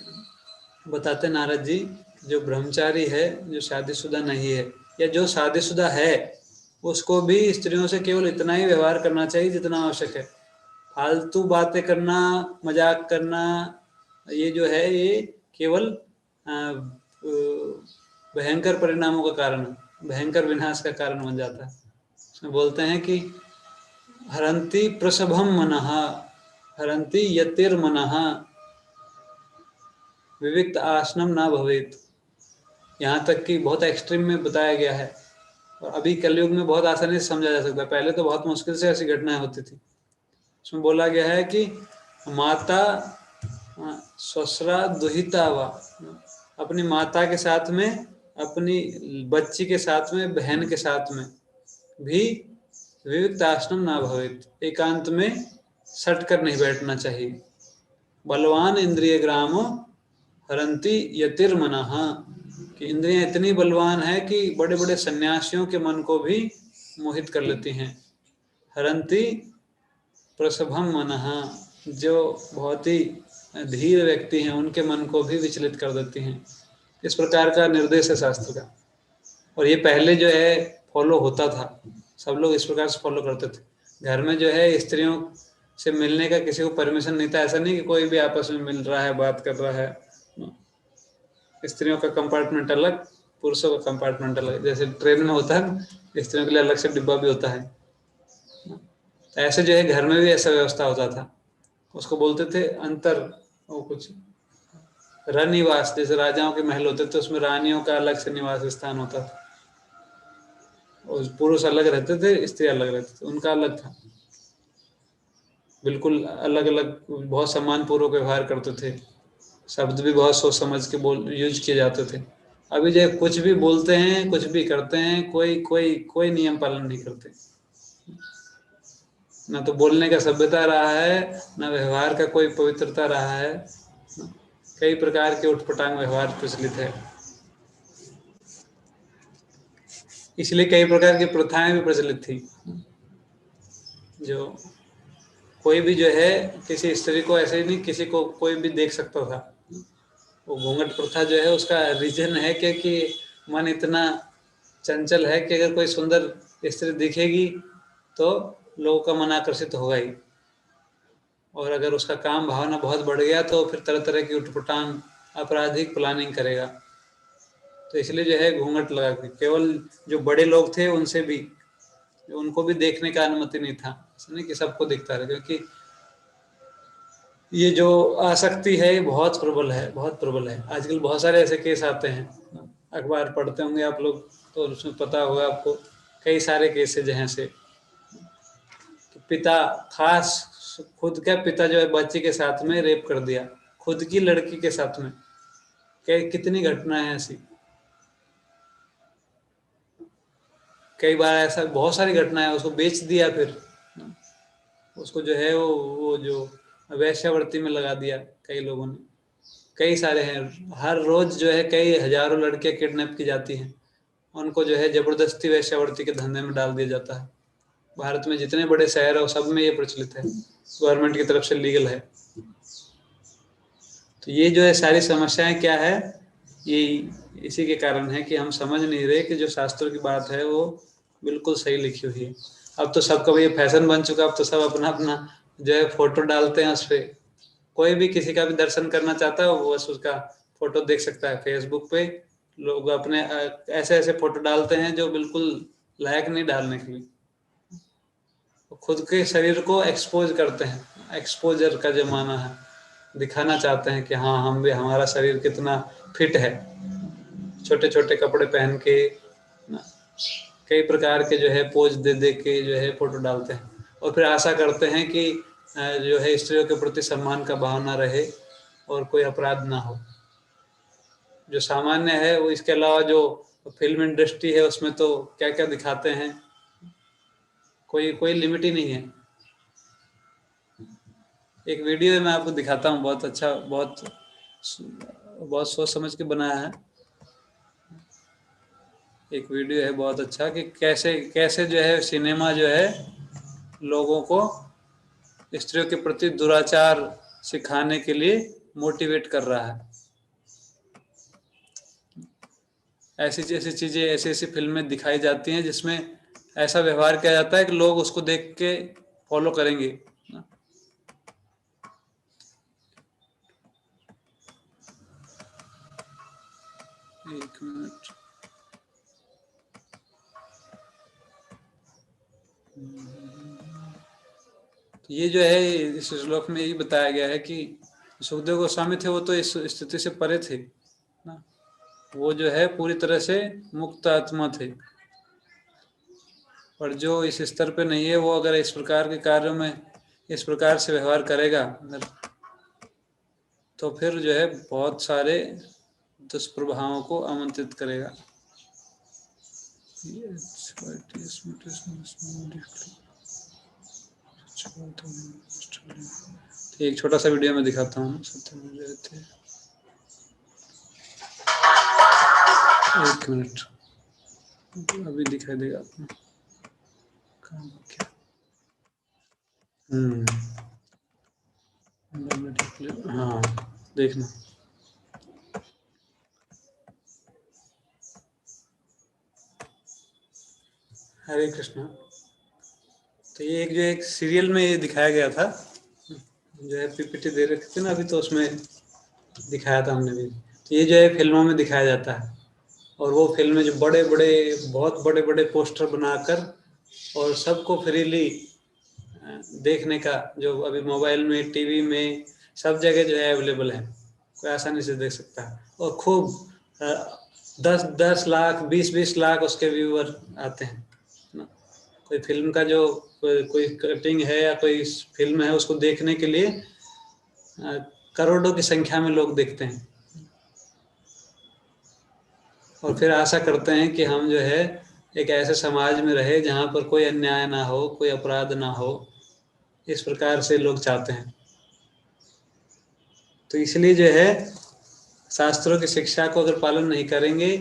बताते नारद जी, जो ब्रह्मचारी है, जो शादीशुदा नहीं है, या जो शादीशुदा है, उसको भी स्त्रियों से केवल इतना ही व्यवहार करना चाहिए जितना आवश्यक है। फालतू बातें करना, मजाक करना, ये जो है ये केवल भयंकर परिणामों का कारण, भयंकर विनाश का कारण बन जाता है। उसमें बोलते हैं कि हरंती प्रसभम मनः, हरंती यतिर मनः, विविक्त आसनम ना भवेत। यहाँ तक कि बहुत एक्सट्रीम में बताया गया है और अभी कलयुग में बहुत आसानी से समझा जा सकता है। पहले तो बहुत मुश्किल से ऐसी घटनाएं होती थी। उसमें बोला गया है कि माता स्वस्रा दुहिता वा, अपनी माता के साथ में, अपनी बच्ची के साथ में, बहन के साथ में भी विविक्त आश्रम ना भवेत, एकांत में सट कर नहीं बैठना चाहिए। बलवान इंद्रिय ग्रामो हरंती यतिर्मनः, कि इंद्रियां इतनी बलवान है कि बड़े बड़े सन्यासियों के मन को भी मोहित कर लेती हैं। हरंती प्रसभम मनः, जो बहुत ही धीर व्यक्ति हैं उनके मन को भी विचलित कर देती हैं। इस प्रकार का निर्देश है शास्त्र का, और ये पहले जो है फॉलो होता था, सब लोग इस प्रकार से फॉलो करते थे। घर में जो है स्त्रियों से मिलने का किसी को परमिशन नहीं था, ऐसा नहीं कि कोई भी आपस में मिल रहा है, बात कर रहा है। स्त्रियों का कंपार्टमेंट अलग, पुरुषों का कंपार्टमेंट अलग, जैसे ट्रेन में होता है स्त्रियों के लिए अलग से डिब्बा भी होता है। तो ऐसे जो है घर में भी ऐसा व्यवस्था होता था, उसको बोलते थे अंतर, वो कुछ रनिवास, जैसे राजाओं के महल होते थे उसमें रानियों का अलग से निवास स्थान होता था, और पुरुष अलग रहते थे, स्त्री अलग रहते थे, उनका अलग था, बिल्कुल अलग अलग, बहुत सम्मान पूर्वक व्यवहार करते थे, शब्द भी बहुत सोच समझ के बोल यूज किए जाते थे। अभी जो कुछ भी बोलते हैं, कुछ भी करते हैं, कोई कोई कोई नियम पालन नहीं करते, ना तो बोलने का सभ्यता रहा है, ना व्यवहार का कोई पवित्रता रहा है, कई प्रकार के उठपटांग व्यवहार प्रचलित है। इसलिए कई प्रकार की प्रथाएं भी प्रचलित थी, जो कोई भी जो है किसी स्त्री को ऐसे ही नहीं, किसी को कोई भी देख सकता था। वो घूंघट प्रथा जो है उसका रीजन है कि मन इतना चंचल है कि अगर कोई सुंदर स्त्री दिखेगी तो लोगों का मन आकर्षित होगा ही, और अगर उसका काम भावना बहुत बढ़ गया तो फिर तरह तरह की उठपटांग आपराधिक प्लानिंग करेगा। तो इसलिए जो है घूंघट लगा के, केवल जो बड़े लोग थे उनसे भी, उनको भी देखने का अनुमति नहीं था, नहीं कि सबको दिखता रहे, क्योंकि ये जो आसक्ति है बहुत प्रबल है, बहुत प्रबल है। आजकल बहुत सारे ऐसे केस आते हैं, अखबार पढ़ते होंगे आप लोग तो उसमें पता होगा आपको, कई सारे केसेज हैं ऐसे। तो पिता, खास खुद का पिता जो है बच्ची के साथ में रेप कर दिया, खुद की लड़की के साथ में, कितनी घटनाएं हैं ऐसी। कई बार ऐसा, बहुत सारी घटनाएं, उसको बेच दिया, फिर उसको जो है वो जो वैश्यावृत्ति में लगा दिया कई लोगों ने, कई सारे हैं। हर रोज जो है कई हजारों लड़कियां किडनैप की जाती हैं, उनको जो है जबरदस्ती वैश्यावृत्ति के धंधे में डाल दिया जाता है। भारत में जितने बड़े शहर है सब में ये प्रचलित है, गवर्नमेंट की तरफ से लीगल है। तो ये जो है सारी समस्याएं क्या है, ये इसी के कारण है कि हम समझ नहीं रहे कि जो शास्त्रों की बात है वो बिल्कुल सही लिखी हुई है। अब तो सबका ये फैशन बन चुका, अब तो सब अपना अपना जो है फोटो डालते हैं उस पर, कोई भी किसी का भी दर्शन करना चाहता है वो बस उसका फोटो देख सकता है। फेसबुक पे लोग अपने ऐसे ऐसे फोटो डालते हैं जो बिल्कुल लायक नहीं डालने के लिए, खुद के शरीर को एक्सपोज करते हैं, एक्सपोजर का जमाना है, दिखाना चाहते हैं कि हाँ हम भी, हमारा शरीर कितना फिट है, छोटे छोटे कपड़े पहन के कई प्रकार के जो है पोज दे दे के जो है फोटो डालते हैं, और फिर आशा करते हैं कि जो है स्त्रियों के प्रति सम्मान का भावना रहे और कोई अपराध ना हो। जो सामान्य है वो, इसके अलावा जो फिल्म इंडस्ट्री है उसमें तो क्या क्या दिखाते हैं, कोई कोई लिमिट ही नहीं है। एक वीडियो मैं आपको दिखाता हूँ, बहुत अच्छा, बहुत बहुत सोच समझ के बनाया है। एक वीडियो है बहुत अच्छा कि कैसे कैसे जो है सिनेमा जो है लोगों को स्त्रियों के प्रति दुराचार सिखाने के लिए मोटिवेट कर रहा है। ऐसी ऐसी चीजें, ऐसी ऐसी फिल्में दिखाई जाती हैं जिसमें ऐसा व्यवहार किया जाता है कि लोग उसको देख के फॉलो करेंगे। एक मिनट, तो ये जो है इस श्लोक में यही बताया गया है कि सुखदेव गोस्वामी थे वो तो इस स्थिति से परे थे ना, वो जो है पूरी तरह से मुक्त आत्मा थे, और जो इस स्तर पे नहीं है वो अगर इस प्रकार के कार्यों में इस प्रकार से व्यवहार करेगा तो फिर जो है बहुत सारे दुष्प्रभावों को आमंत्रित करेगा। तो एक छोटा सा वीडियो में दिखाता हूँ। एक मिनट, अभी दिखाई देगा आपको। काम क्या? हाँ देखना। हरे कृष्णा। तो ये एक सीरियल में ये दिखाया गया था, जो है पीपीटी दे रखे थे ना अभी, तो उसमें दिखाया था हमने भी। तो ये जो है फिल्मों में दिखाया जाता है, और वो फिल्में जो बहुत बड़े बड़े पोस्टर बनाकर और सबको फ्रीली देखने का, जो अभी मोबाइल में, टीवी में, सब जगह जो है अवेलेबल है, कोई आसानी से देख सकता है। और खूब 10 लाख 20 लाख उसके व्यूअर आते हैं ना। कोई फिल्म का जो कोई कटिंग है या कोई फिल्म है, उसको देखने के लिए करोड़ों की संख्या में लोग देखते हैं, और फिर आशा करते हैं कि हम जो है एक ऐसे समाज में रहे जहाँ पर कोई अन्याय ना हो, कोई अपराध ना हो। इस प्रकार से लोग चाहते हैं। तो इसलिए जो है शास्त्रों की शिक्षा को अगर पालन नहीं करेंगे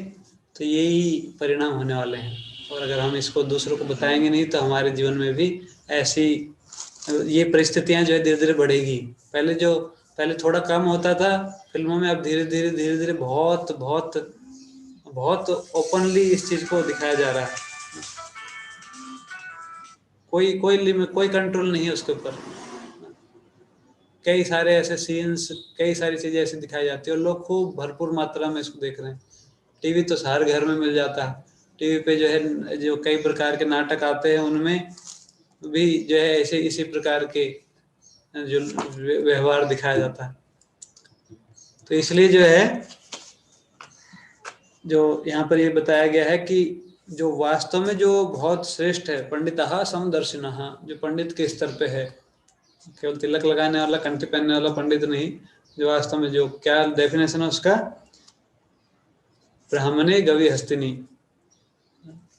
तो यही परिणाम होने वाले हैं। और अगर हम इसको दूसरों को बताएंगे नहीं तो हमारे जीवन में भी ऐसी ये परिस्थितियां जो है धीरे धीरे बढ़ेगी। पहले थोड़ा कम होता था फिल्मों में, अब धीरे धीरे बहुत बहुत बहुत ओपनली इस चीज को दिखाया जा रहा है। कोई कंट्रोल नहीं है उसके ऊपर। कई सारे ऐसे सीन्स, कई सारी चीजें ऐसी दिखाई जाती है और लोग खूब भरपूर मात्रा में इसको देख रहे हैं। टीवी तो हर घर में मिल जाता है। टीवी पे जो है जो कई प्रकार के नाटक आते हैं, उनमें भी जो है ऐसे इसी प्रकार के जो व्यवहार दिखाया जाता है। तो इसलिए जो है जो यहाँ पर ये बताया गया है कि जो वास्तव में जो बहुत श्रेष्ठ है, पंडितः समदर्शिनः, जो पंडित के स्तर पे है, केवल तिलक लगाने वाला, कंठी पहनने वाला पंडित नहीं, जो वास्तव में, जो क्या डेफिनेशन है उसका, ब्राह्मणे गवि हस्तिनी,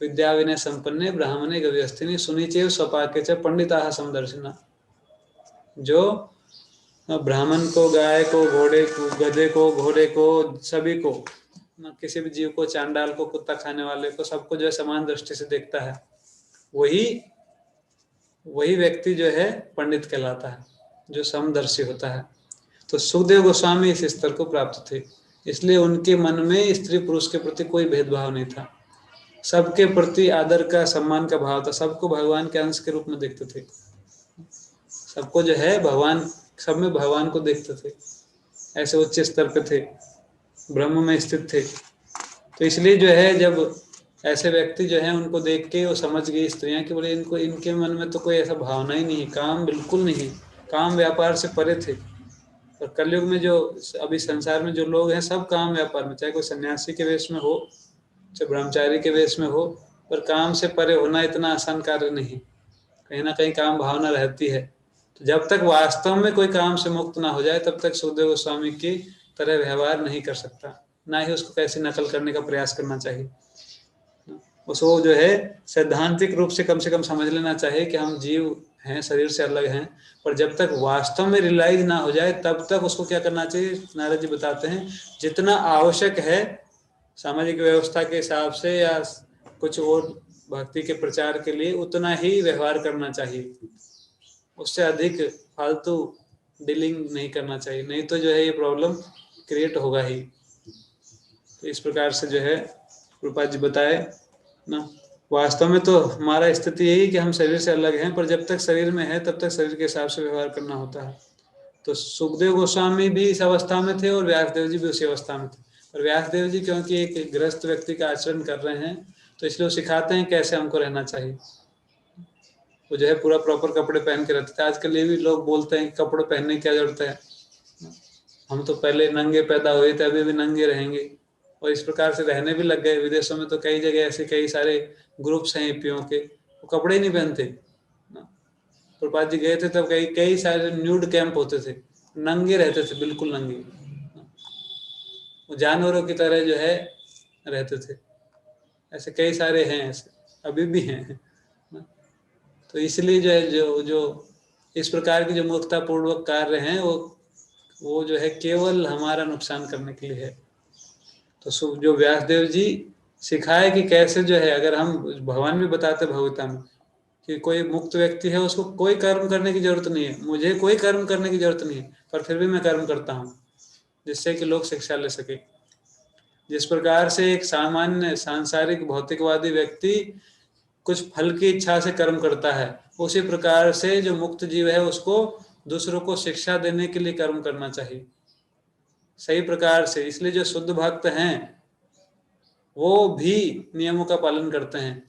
विद्या विनय संपन्ने ब्राह्मणे गवि हस्तिनी सुनिचेव स्वपाके च पंडिताः समदर्शिनः। जो ब्राह्मण को, गाय को, घोड़े को, गधे को, घोड़े को, सभी को, किसी भी जीव को, चांडाल को, कुत्ता खाने वाले को, सबको जो है समान दृष्टि से देखता है, वही व्यक्ति जो है पंडित कहलाता है, जो समदर्शी होता है। तो सुखदेव गोस्वामी इस स्तर को प्राप्त थे, इसलिए उनके मन में स्त्री पुरुष के प्रति कोई भेदभाव नहीं था। सबके प्रति आदर का, सम्मान का भाव था। सबको भगवान के अंश के रूप में देखते थे। सबको जो है भगवान, सब में भगवान को देखते थे। ऐसे उच्च स्तर पे थे, ब्रह्म में स्थित थे। तो इसलिए जो है जब ऐसे व्यक्ति जो है उनको देख के वो समझ गई स्त्रियां कि बोले इनको, इनके मन में तो कोई ऐसा भावना ही नहीं है, काम बिल्कुल नहीं है, काम व्यापार से परे थे। और कलयुग में जो अभी संसार में जो लोग हैं सब काम व्यापार में, चाहे कोई सन्यासी के वेश में हो, चाहे ब्रह्मचारी के वेश में हो, पर काम से परे होना इतना आसान कार्य नहीं। कहीं ना कहीं काम भावना रहती है। तो जब तक वास्तव में कोई काम से मुक्त ना हो जाए तब तक सुखदेव गोस्वामी की तरह व्यवहार नहीं कर सकता, ना ही उसको कैसे नकल करने का प्रयास करना चाहिए। उसको जो है सैद्धांतिक रूप से कम समझ लेना चाहिए कि हम जीव हैं, शरीर से अलग हैं, पर जब तक वास्तव में रियलाइज ना हो जाए तब तक उसको क्या करना चाहिए, नारद जी बताते हैं, जितना आवश्यक है सामाजिक व्यवस्था के हिसाब से या कुछ और भक्ति के प्रचार के लिए, उतना ही व्यवहार करना चाहिए। उससे अधिक फालतू डीलिंग नहीं करना चाहिए, नहीं तो जो है ये प्रॉब्लम क्रिएट होगा ही। तो इस प्रकार से जो है प्रभुपाद जी बताए ना, वास्तव में तो हमारा स्थिति यही कि हम शरीर से अलग हैं, पर जब तक शरीर में है तब तक शरीर के हिसाब से व्यवहार करना होता है। तो सुखदेव गोस्वामी भी इस अवस्था में थे और व्यासदेव जी भी उसी अवस्था में थे। और व्यासदेव जी क्योंकि एक गृहस्थ व्यक्ति का आचरण कर रहे हैं, तो इसलिए वो सिखाते हैं कैसे हमको रहना चाहिए। वो जो है पूरा प्रॉपर कपड़े पहन के रहते थे। आजकल ये भी लोग बोलते हैं कि कपड़े पहनने की क्या जरूरत है, हम तो पहले नंगे पैदा हुए थे, अभी भी नंगे रहेंगे। और इस प्रकार से रहने भी लग गए। विदेशों में तो कई जगह ऐसे कई सारे ग्रुप्स हैं हिप्पियों के, वो कपड़े ही नहीं पहनते। प्रभुपाद जी गए थे तब कई सारे न्यूड कैंप होते थे, नंगे रहते थे, बिल्कुल नंगे, वो जानवरों की तरह जो है रहते थे। ऐसे कई सारे हैं, ऐसे अभी भी हैं। तो इसलिए जो है जो जो इस प्रकार के जो मूर्खतापूर्वक कार्य हैं वो जो है केवल हमारा नुकसान करने के लिए है। तो जो व्यासदेव जी सिखाए कि कैसे जो है, अगर हम, भगवान भी बताते भगवता में कि कोई मुक्त व्यक्ति है, उसको कोई कर्म करने की जरूरत नहीं है, मुझे कोई कर्म करने की जरूरत नहीं है, पर फिर भी मैं कर्म करता हूँ जिससे कि लोग शिक्षा ले सके। जिस प्रकार से एक सामान्य सांसारिक भौतिकवादी व्यक्ति कुछ फल की इच्छा से कर्म करता है, उसी प्रकार से जो मुक्त जीव है उसको दूसरों को शिक्षा देने के लिए कर्म करना चाहिए सही प्रकार से। इसलिए जो शुद्ध भक्त हैं वो भी नियमों का पालन करते हैं,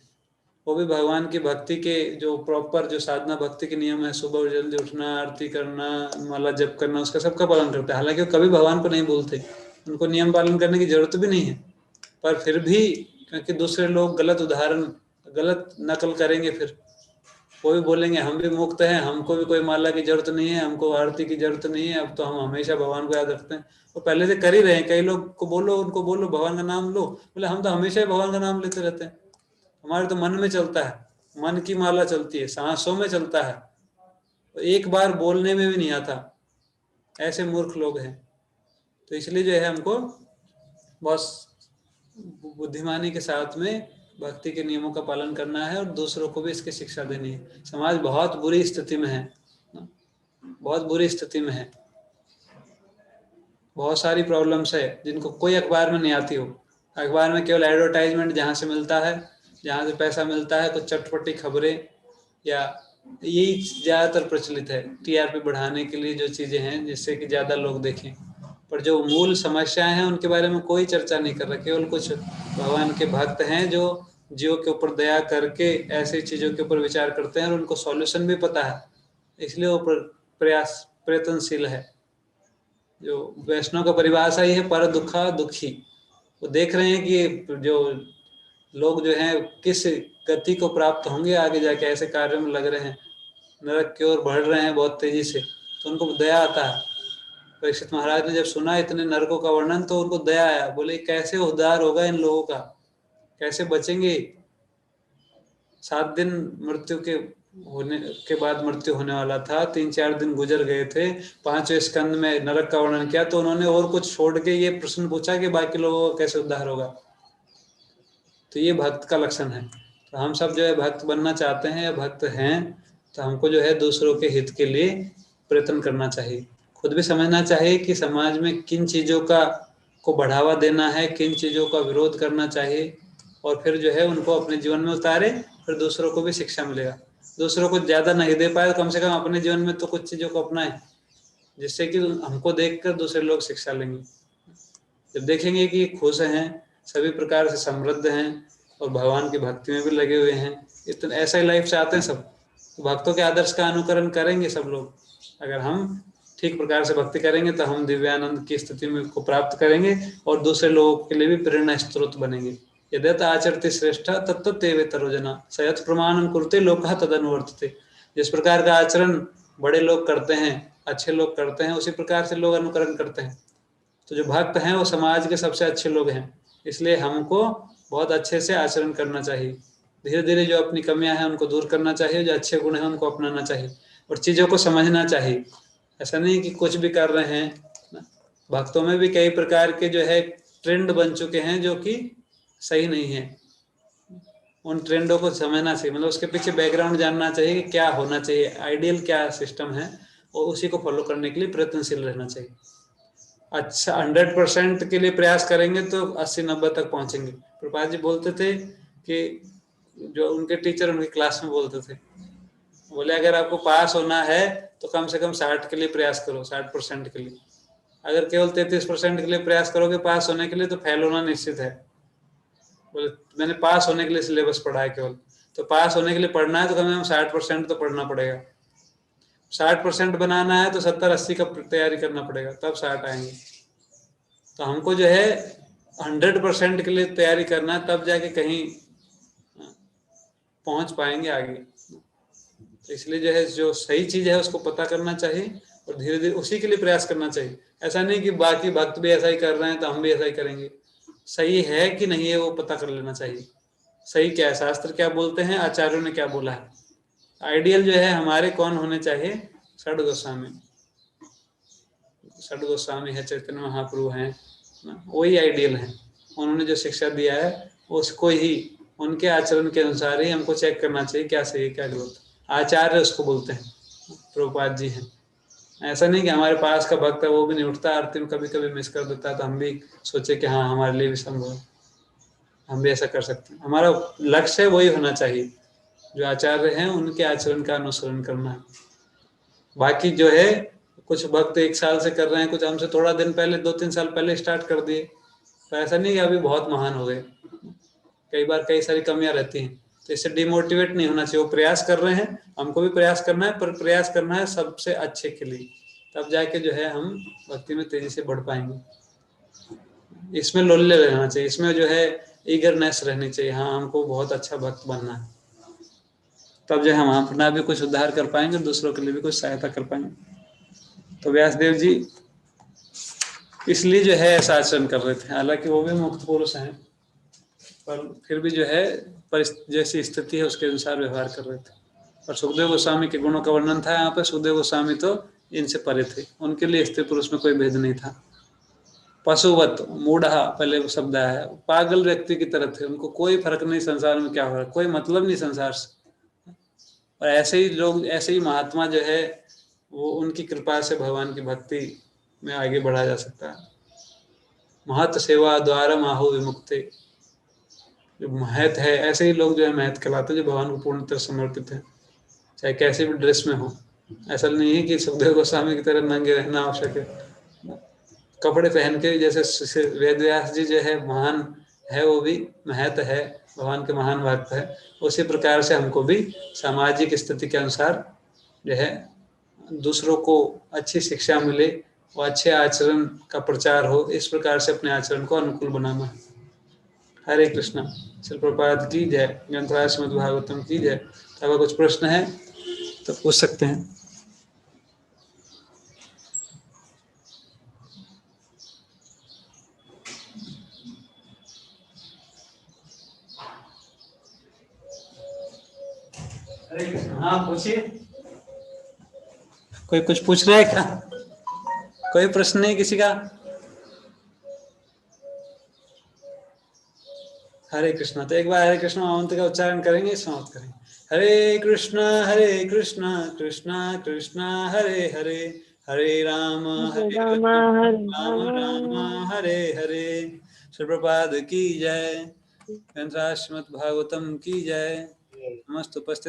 वो भी भगवान की भक्ति के जो प्रॉपर जो साधना भक्ति के नियम है, सुबह जल्दी उठना, आरती करना, माला जप करना, उसका सबका पालन करते हैं। हालांकि वो कभी भगवान को नहीं भूलते, उनको नियम पालन करने की जरूरत भी नहीं है, पर फिर भी क्योंकि दूसरे लोग गलत उदाहरण, गलत नकल करेंगे, फिर वो भी बोलेंगे हम भी मुक्त हैं, हमको भी कोई माला की जरूरत नहीं है, हमको आरती की जरूरत नहीं है, अब तो हम हमेशा भगवान को याद रखते हैं। वो पहले से कर ही रहे हैं। कई लोग को बोलो, उनको बोलो भगवान का नाम लो, बोले हम तो हमेशा ही भगवान का नाम लेते रहते हैं, हमारे तो मन में चलता है, मन की माला चलती है, सांसों में चलता है, तो एक बार बोलने में भी नहीं आता। ऐसे मूर्ख लोग हैं। तो इसलिए जो है हमको बहुत बुद्धिमानी के साथ में भक्ति के नियमों का पालन करना है और दूसरों को भी इसकी शिक्षा देनी है। समाज बहुत बुरी स्थिति में है, बहुत बुरी स्थिति में है, बहुत सारी प्रॉब्लम्स है जिनको कोई अखबार में नहीं आती हो। अखबार में केवल एडवर्टाइजमेंट जहाँ से मिलता है, जहाँ से पैसा मिलता है, कुछ चटपटी खबरें, या यही ज़्यादातर प्रचलित है टीआरपी बढ़ाने के लिए जो चीज़ें हैं जिससे कि ज़्यादा लोग देखें। पर जो मूल समस्याएं हैं उनके बारे में कोई चर्चा नहीं कर रहा। केवल कुछ भगवान के भक्त हैं जो जीवों के ऊपर दया करके ऐसी चीज़ों के ऊपर विचार करते हैं और उनको सॉल्यूशन भी पता है, इसलिए वो प्रयास प्रयत्नशील है। जो वैष्णव का परिभाषा ही है पर दुखा दुखी। वो देख रहे हैं कि जो लोग जो हैं किस गति को प्राप्त होंगे आगे जाके, ऐसे कार्यों में लग रहे हैं, नरक की ओर बढ़ रहे हैं बहुत तेजी से, तो उनको दया आता है। परीक्षित महाराज ने जब सुना इतने नरकों का वर्णन तो उनको दया आया, बोले कैसे उद्धार होगा इन लोगों का, कैसे बचेंगे। 7 दिन मृत्यु के होने के बाद मृत्यु होने वाला था, 3-4 दिन गुजर गए थे, 5वें स्कंद में नरक का वर्णन किया, तो उन्होंने और कुछ छोड़ के ये प्रश्न पूछा कि बाकी लोगों का कैसे उद्धार होगा। तो ये भक्त का लक्षण है। तो हम सब जो है भक्त बनना चाहते हैं या भक्त हैं, तो हमको जो है दूसरों के हित के लिए प्रयत्न करना चाहिए। खुद भी समझना चाहिए कि समाज में किन चीज़ों का को बढ़ावा देना है, किन चीज़ों का विरोध करना चाहिए, और फिर जो है उनको अपने जीवन में उतारे, फिर दूसरों को भी शिक्षा मिलेगा। दूसरों को ज़्यादा नहीं दे पाए तो कम से कम अपने जीवन में तो कुछ चीज़ों को अपनाएं, जिससे कि हमको देखकर दूसरे लोग शिक्षा लेंगे। जब देखेंगे कि खुश हैं, सभी प्रकार से समृद्ध हैं और भगवान की भक्ति में भी लगे हुए हैं, इतना ऐसा ही लाइफ चाहते हैं सब, तो भक्तों के आदर्श का अनुकरण करेंगे सब लोग। अगर हम ठीक प्रकार से भक्ति करेंगे तो हम दिव्यानंद की स्थिति में को प्राप्त करेंगे और दूसरे लोगों के लिए भी प्रेरणा स्रोत बनेंगे। यद्यत आचरते श्रेष्ठ तत्व तेवेतरो जना सयत प्रमाणम कुरुते लोकः तदनुवर्तते। जिस प्रकार का आचरण बड़े लोग करते हैं, अच्छे लोग करते हैं, उसी प्रकार से लोग अनुकरण करते हैं। तो जो भक्त हैं वो समाज के सबसे अच्छे लोग हैं, इसलिए हमको बहुत अच्छे से आचरण करना चाहिए। धीरे धीरे जो अपनी कमियां हैं उनको दूर करना चाहिए, जो अच्छे गुण हैं उनको अपनाना चाहिए और चीज़ों को समझना चाहिए। ऐसा नहीं कि कुछ भी कर रहे हैं। भक्तों में भी कई प्रकार के जो है ट्रेंड बन चुके हैं जो कि सही नहीं है। उन ट्रेंडों को समझना चाहिए, मतलब उसके पीछे बैकग्राउंड जानना चाहिए कि क्या होना चाहिए, आइडियल क्या सिस्टम है, और उसी को फॉलो करने के लिए प्रयत्नशील रहना चाहिए। अच्छा 100% के लिए प्रयास करेंगे तो 80-90 तक पहुंचेंगे। प्रभुपाद जी बोलते थे कि जो उनके टीचर उनकी क्लास में बोलते थे, बोले अगर आपको पास होना है तो कम से कम 60 के लिए प्रयास करो, 60% के लिए। अगर केवल 33% के लिए प्रयास करोगे पास होने के लिए तो फेल होना निश्चित है। बोले मैंने पास होने के लिए सिलेबस पढ़ा है केवल, तो पास होने के लिए पढ़ना है तो कम से कम 60% तो पढ़ना पड़ेगा। 60% बनाना है तो 70-80 का तैयारी करना पड़ेगा, तब 60 आएंगे। तो हमको जो है 100% के लिए तैयारी करना है, तब जाके कहीं पहुंच पाएंगे आगे। तो इसलिए जो है जो सही चीज है उसको पता करना चाहिए और धीरे धीरे उसी के लिए प्रयास करना चाहिए। ऐसा नहीं कि बाकी भक्त भी ऐसा ही कर रहे हैं तो हम भी ऐसा ही करेंगे। सही है कि नहीं है वो पता कर लेना चाहिए। सही क्या है, शास्त्र क्या बोलते हैं, आचार्यों ने क्या बोला है। आइडियल जो है हमारे कौन होने चाहिए, षड गोस्वामी। षड गोस्वामी है, चैतन्य महाप्रभु हैं, वही आइडियल है। उन्होंने जो शिक्षा दिया है उसको ही, उनके आचरण के अनुसार ही हमको चेक करना चाहिए क्या सही है क्या गलत। आचार्य उसको बोलते हैं, प्रभुपाद जी हैं। ऐसा नहीं कि हमारे पास का भक्त है वो भी नहीं उठता आरती में, कभी कभी मिस कर देता है तो हम भी सोचे कि हाँ हमारे लिए भी संभव है, हम भी ऐसा कर सकते हैं। हमारा लक्ष्य वही होना चाहिए, जो आचार्य हैं उनके आचरण का अनुसरण करना है। बाकी जो है कुछ भक्त 1 साल से कर रहे हैं, कुछ हमसे थोड़ा दिन पहले 2-3 साल पहले स्टार्ट कर दिए, तो ऐसा नहीं कि अभी बहुत महान हो गए। कई बार कई सारी कमियां रहती हैं, तो इससे डिमोटिवेट नहीं होना चाहिए। वो प्रयास कर रहे हैं, हमको भी प्रयास करना है, पर प्रयास करना है सबसे अच्छे के लिए, तब जाके जो है हम भक्ति में तेजी से बढ़ पाएंगे। इसमें लोल्य रहना चाहिए, इसमें जो है ईगरनेस रहनी चाहिए, हाँ हमको बहुत अच्छा भक्त बनना है, तब जो हम अपना भी कुछ उद्धार कर पाएंगे, दूसरों के लिए भी कुछ सहायता कर पाएंगे। तो व्यासदेव जी इसलिए जो है ऐसा आचरण कर रहे थे, हालांकि वो भी मुक्त पुरुष हैं, पर फिर भी जो है जैसी स्थिति है उसके अनुसार व्यवहार कर रहे थे। और सुखदेव गोस्वामी के गुणों का वर्णन था यहाँ पे। सुखदेव गोस्वामी तो इनसे परे थे, उनके लिए स्त्री पुरुष में कोई भेद नहीं था। पशुवत, मूढ़ा पहले शब्द आया, पागल व्यक्ति की तरह थे, उनको कोई फर्क नहीं संसार में क्या हो रहा है, कोई मतलब नहीं संसार से। और ऐसे ही लोग, ऐसे ही महात्मा जो है वो उनकी कृपा से भगवान की भक्ति में आगे बढ़ा जा सकता है। महत सेवा द्वारा माहु विमुक्ति, जो महत है, ऐसे ही लोग जो है महत कहलाते हैं, जो भगवान को पूर्ण तरह समर्पित है, चाहे कैसे भी ड्रेस में हो। ऐसा नहीं है कि सुखदेव गोस्वामी की तरह नंगे रहना आवश्यक है, कपड़े पहन के, जैसे वेद व्यास जी जो है महान है, वो भी महत है, भगवान के महान भक्त है, उसी प्रकार से हमको भी सामाजिक स्थिति के अनुसार जो है दूसरों को अच्छी शिक्षा मिले और अच्छे आचरण का प्रचार हो, इस प्रकार से अपने आचरण को अनुकूल बनाना है। हरे कृष्णा। श्री प्रभुपाद की जय। ग्रंथराज श्रीमद् भागवतम की जय। अगर कुछ प्रश्न है तो पूछ सकते हैं। हरे कृष्णा। हाँ पूछिए, कोई कुछ पूछ रहा है क्या? कोई प्रश्न नहीं किसी का? हरे कृष्णा। तो एक बार हरे कृष्णा महामंत्र का उच्चारण करेंगे, समाप्त करेंगे। हरे कृष्णा कृष्णा कृष्णा हरे हरे, हरे राम राम राम हरे हरे। श्री प्रभुपाद की जय। ग्रंथराज श्रीमद् भागवतम की जय। नमस्त उपस्थित